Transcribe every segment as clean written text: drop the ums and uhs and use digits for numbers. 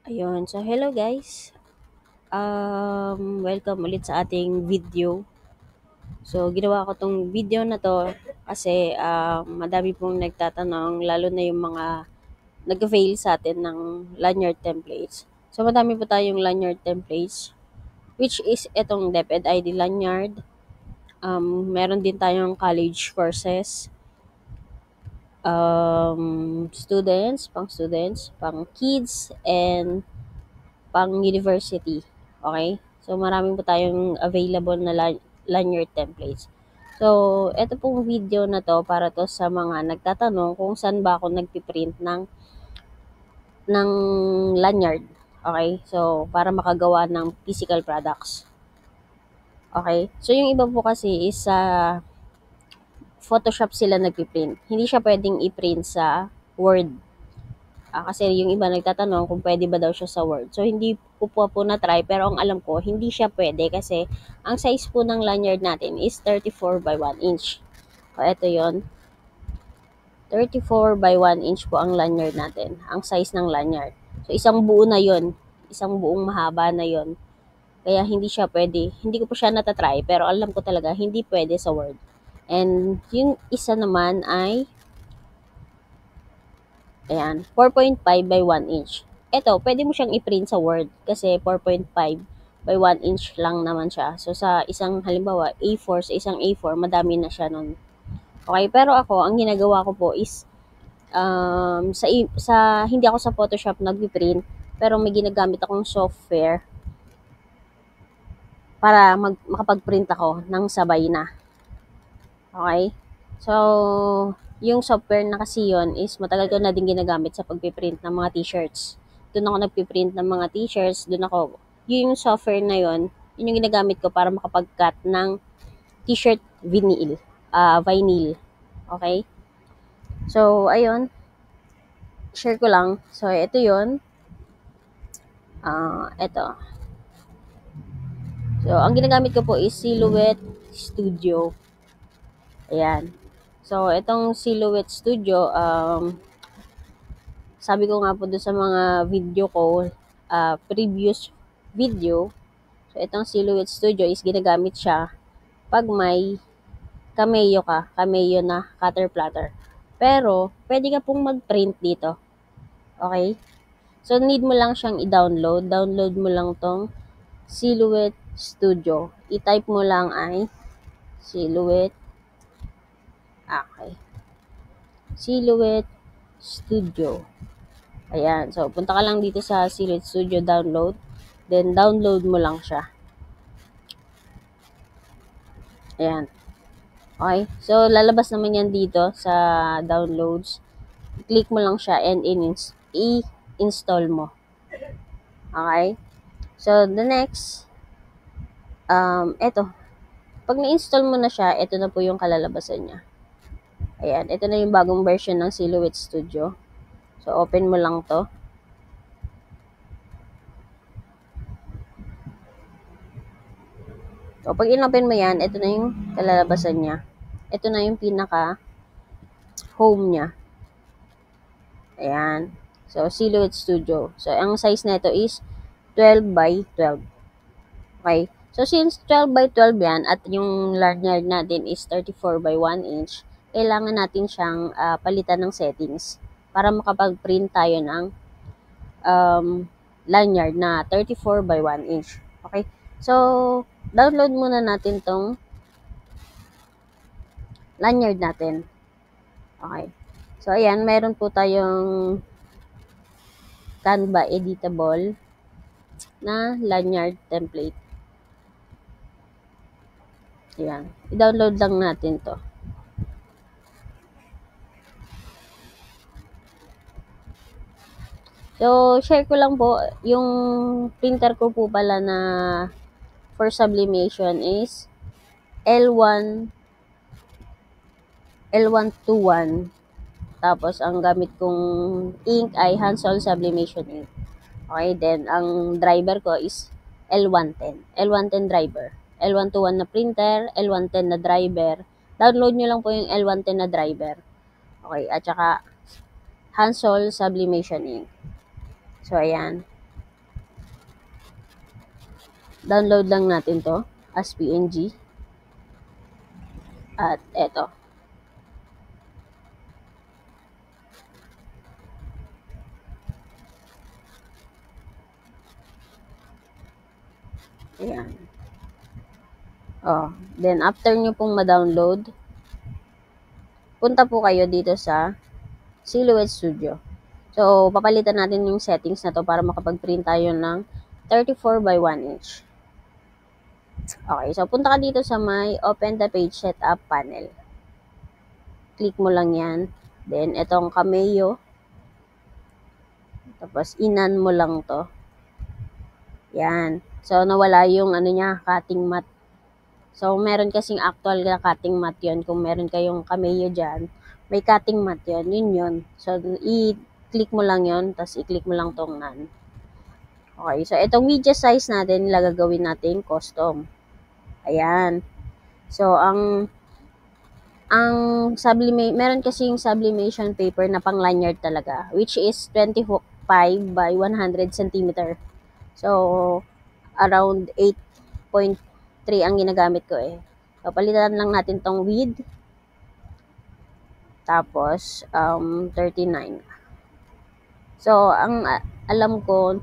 Ayun. So, hello guys. Welcome ulit sa ating video. So, ginawa ko tong video na to kasi madami pong nagtatanong, lalo na yung mga nag-fail sa atin ng lanyard templates. So, madami po tayong lanyard templates, which is itong DepEd ID lanyard. Meron din tayong college courses, students, pang kids, and pang university. Okay? So, marami po tayong available na lanyard templates. So, ito pong video na to para to sa mga nagtatanong kung saan ba ako nagpiprint ng lanyard. Okay? So, para makagawa ng physical products. Okay? So, yung iba po kasi is sa Photoshop sila nagpiprint. Hindi siya pwedeng i-print sa Word. Kasi yung iba nagtatanong kung pwede ba daw siya sa Word. So, hindi ko po na-try, pero ang alam ko, hindi siya pwede kasi ang size po ng lanyard natin is 34 by 1 inch. So, ito yon 34 by 1 inch po ang lanyard natin. Ang size ng lanyard. So, isang buo na yon, isang buong mahaba na yon. Kaya hindi siya pwede. Hindi ko po siya natatry, pero alam ko talaga, hindi pwede sa Word. And yung isa naman ay ayan, 4.5 by 1 inch. Ito, pwede mo siyang i-print sa Word kasi 4.5 by 1 inch lang naman siya. So, sa isang halimbawa, A4, sa isang A4, madami na siya nun. Okay, pero ako, ang ginagawa ko po is, hindi ako sa Photoshop nag-print, pero may ginagamit akong software para makapag-print ako ng sabay na. Okay? So, yung software na kasi yun is matagal ko na din ginagamit sa pagpiprint ng mga t-shirts. Doon ako nagpiprint ng mga t-shirts, doon ako, yung software na yun yung ginagamit ko para makapag-cut ng t-shirt vinyl. Okay? So, ayun, share ko lang. So, ito yun. Ito. So, ang ginagamit ko po is Silhouette Studio. Ayan. So, itong Silhouette Studio, sabi ko nga po doon sa mga video ko, previous video, so itong Silhouette Studio is ginagamit siya pag may cameo na cutter platter. Pero, pwede ka pong mag-print dito. Okay? So, need mo lang siyang i-download. Download mo lang tong Silhouette Studio. I-type mo lang ay Silhouette. Okay. Silhouette Studio. Ayan. So, punta ka lang dito sa Silhouette Studio download. Then, download mo lang siya. Ayan. Okay. So, lalabas naman yan dito sa downloads. Click mo lang siya and i-install mo. Okay. So, the next, eto. Pag na-install mo na siya, ito na po yung kalalabasan niya. Ayan. Ito na yung bagong version ng Silhouette Studio. So, open mo lang to. So, pag in-open mo yan, ito na yung kalalabasan niya. Ito na yung pinaka-home niya. Ayan. So, Silhouette Studio. So, ang size nito is 12 by 12. Okay. So, since 12 by 12 yan, at yung lanyard natin is 34 by 1 inch, kailangan natin siyang palitan ng settings para makapag-print tayo ng lanyard na 34 by 1 inch. Okay. So, download muna natin tong lanyard natin. Okay. So, ayan, meron po tayong Canva editable na lanyard template. Ayan. I-download lang natin to. So, share ko lang po, yung printer ko po pala na for sublimation is L121. Tapos, ang gamit kong ink ay Hansol Sublimation Ink. Okay, then, ang driver ko is L110. L110 driver. L121 na printer, L110 na driver. Download nyo lang po yung L110 na driver. Okay, at saka Hansol Sublimation Ink. So, ayan. download lang natin to as PNG. At eto. Ayan. Oh, then after nyo pong ma-download, punta po kayo dito sa Silhouette Studio. So, papalitan natin yung settings na to para makapag-print tayo ng 34 by 1 inch. Okay, so punta ka dito sa may Open the Page Setup panel. Click mo lang yan. Then, itong Cameo. Tapos, inan mo lang to. Yan. So, nawala yung ano niya, cutting mat. So, meron kasing actual na cutting mat yun. Kung meron kayong Cameo dyan, may cutting mat yun. Yun yun. So, i-click mo lang yun. Tapos, i-click mo lang tong none. Okay. So, itong media size natin, gagawin natin custom. Ayan. So, ang meron kasing sublimation paper na pang lanyard talaga, which is 25 by 100 cm. So, around 8.3 ang ginagamit ko eh. So, palitan lang natin tong width. Tapos, 39. So, ang alam ko,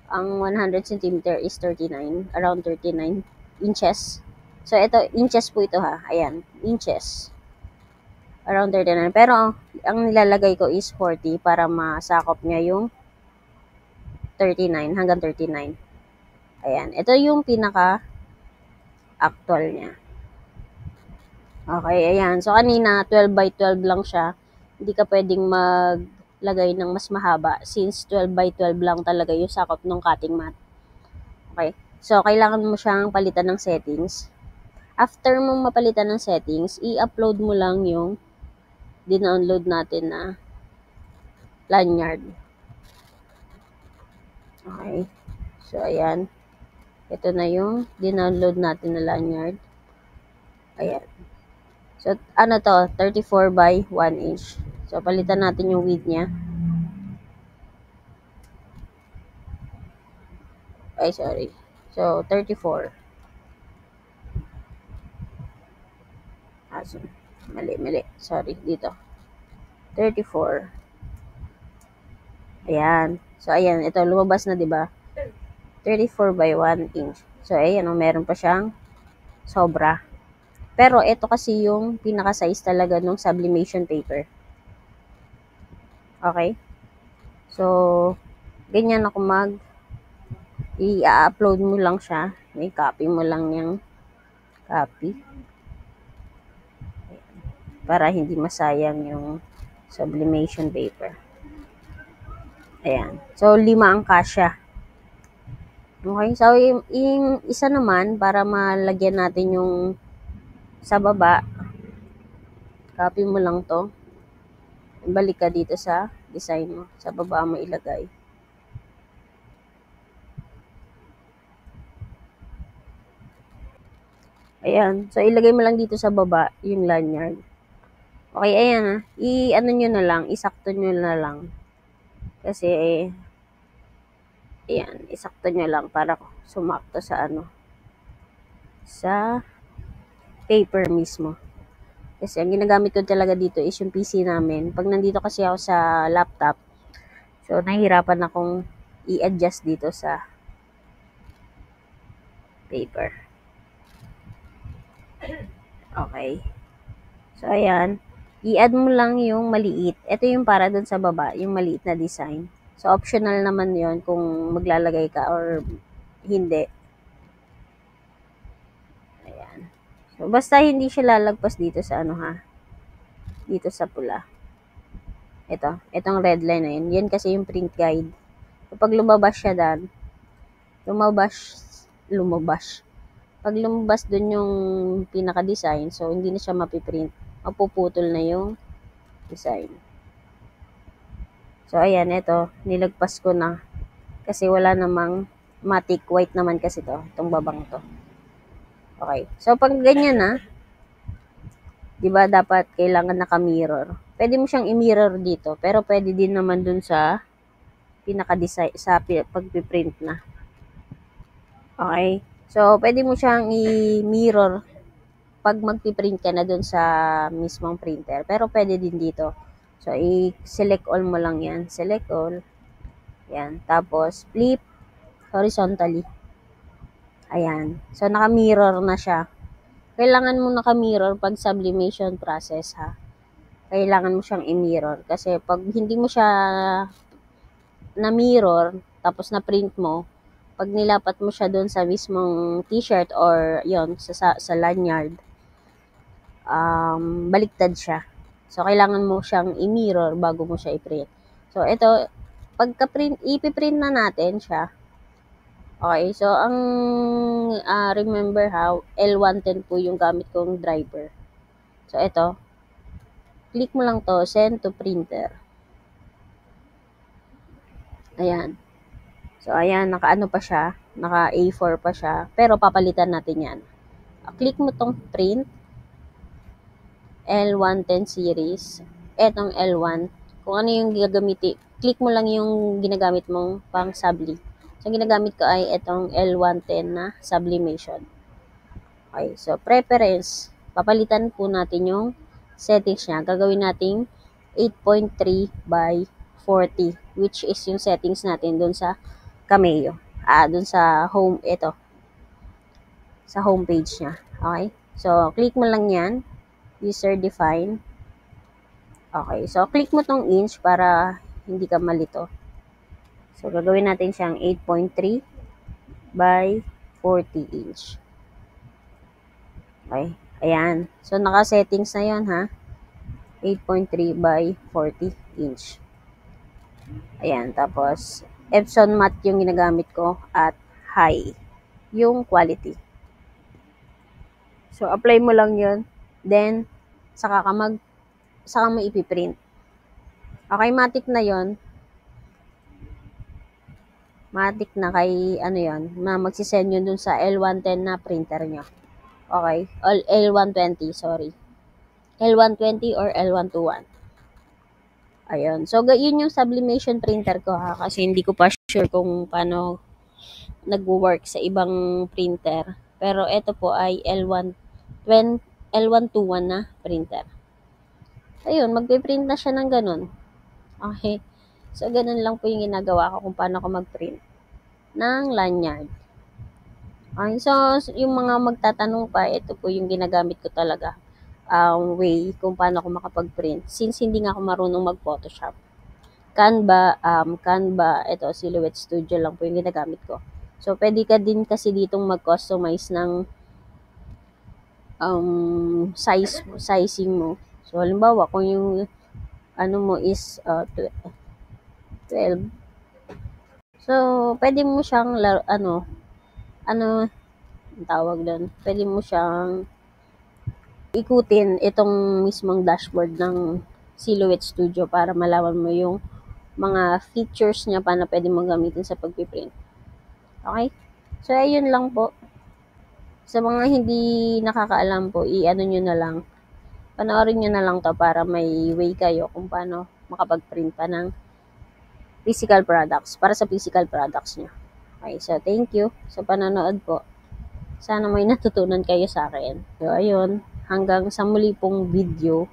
ang 100 cm is 39. Around 39 inches. So, ito, inches po ito ha. Ayan, inches. Around 39. Pero, ang nilalagay ko is 40 para masakop niya yung 39 hanggang 39. Ayan. Ito yung pinaka-actual niya. Okay, ayan. So, kanina, 12 by 12 lang siya. Hindi ka pwedeng maglagay ng mas mahaba since 12 by 12 lang talaga yung sakop ng cutting mat. Okay. So, kailangan mo siyang palitan ng settings. After mong mapalitan ng settings, i-upload mo lang yung dinownload natin na lanyard. Okay. So, ayan. Ito na yung dinownload natin na lanyard. Ayan. So, ano to? 34 by 1 inch. So, palitan natin yung width niya. Ay, sorry. So, 34. So, mali. Sorry, dito. 34. Ayan. So, ayan. Ito, lumabas na, diba? 34 by 1 inch. So, ayan, meron pa siyang sobra. Pero, ito kasi yung pinaka-size talaga ng sublimation paper. Okay? So, ganyan ako i-upload mo lang siya. May copy mo lang yung copy. Para hindi masayang yung sublimation paper. Ayan. So, 5 ang kasya. Okay, so yung isa naman, para malagyan natin yung sa baba, copy mo lang to. Balik ka dito sa design mo. Sa baba mo ilagay. Ayan. So, ilagay mo lang dito sa baba yung lanyard. Okay, ayan. I-ano nyo na lang. Isakto nyo na lang. Kasi, ayan. Isakto nyo lang para sumakto sa sa paper mismo. Kasi ang ginagamit ko talaga dito is yung PC namin. Pag nandito kasi ako sa laptop, so nahihirapan akong i-adjust dito sa paper. Okay. So, ayan. I-add mo lang yung maliit. Ito yung para dun sa baba, yung maliit na design. So, optional naman yon kung maglalagay ka or hindi. Ayan. So, basta hindi siya lalagpas dito sa dito sa pula. Itong red line na yun. Yan kasi yung print guide. Kapag lumabas siya lumabas. Pag lumabas dun yung pinaka-design, so hindi na siya mapiprint. Mapuputol na yung design. So, ayan, ito. Nilagpas ko na. Kasi wala namang matic white naman kasi to. Itong babang to. Okay. So, pag ganyan na, diba dapat kailangan naka-mirror. Pwede mo siyang i-mirror dito. Pero pwede din naman dun sa pinaka-design, sa pag-print na. Okay? So, pwede mo siyang i-mirror pag magpiprint ka na dun sa mismong printer. Pero pwede din dito. So, i-select all mo lang yan. Select all. Yan. Tapos, flip horizontally. Ayan. So, naka-mirror na siya. Kailangan mo naka-mirror pag sublimation process, ha. Kailangan mo siyang i-mirror. Kasi pag hindi mo siya na-mirror, tapos na-print mo, pag nilapat mo siya doon sa mismong t-shirt or yon sa lanyard, baliktad siya. So, kailangan mo siyang i-mirror bago mo siya i-print. So, ito, pagka-print, ipiprint na natin siya. Okay, so, ang remember ha, L110 po yung gamit kong driver. So, ito, click mo lang to, send to printer. Ayan. So, ayan, naka-ano pa siya, naka A4 pa siya, pero papalitan natin yan. Click mo tong print, L110 series, etong L1, kung ano yung gagamitin, click mo lang yung ginagamit mong pang subli. So, ginagamit ko ay etong L110 na sublimation. Okay, so preference, papalitan po natin yung settings niya. Gagawin nating 8.3 by 40, which is yung settings natin dun sa Cameo. Dun sa home, ito, sa home page niya. Okay? So, click mo lang yan. User define. Okay. So, click mo tong inch para hindi ka malito. So, gagawin natin siyang 8.3 by 40 inch. Okay. Ayan. So, naka-settings na yon ha. 8.3 by 40 inch. Ayan. Tapos, Epson matte yung ginagamit ko at high yung quality. So, apply mo lang yun. Then, saka mo ipiprint. Okay, matik na yon. Matik na kay, ano yon, na magsisend yun dun sa L110 na printer nyo. Okay? L120, sorry. L120 or L121. Ayun. So, yun yung sublimation printer ko ha. Kasi hindi ko pa sure kung paano nag-work sa ibang printer. Pero ito po ay L121 na printer. Ayun, magpiprint na siya ng ganun. Okay. So, ganun lang po yung ginagawa ko kung paano ko mag-print ng lanyard. Okay. So, yung mga magtatanong pa, ito po yung ginagamit ko talaga. Way kung paano ako makapag-print. Since hindi nga ako marunong mag-Photoshop. Canva, ito, Silhouette Studio lang po yung ginagamit ko. So, pwede ka din kasi ditong mag-customize ng sizing mo. So, halimbawa, kung yung ano mo is 12. So, pwede mo siyang ang tawag doon. Pwede mo siyang ikutin itong mismong dashboard ng Silhouette Studio para malaman mo yung mga features niya paano pwede mong gamitin sa pagpiprint. Okay? So, ayun lang po. Sa mga hindi nakakaalam po, i-ano nyo na lang. Panoorin nyo na lang to para may way kayo kung paano makapag-print pa ng physical products, para sa physical products nyo. Okay, so thank you sa panonood po. Sana may natutunan kayo sa akin. So, ayun. Hanggang sa muli pong video.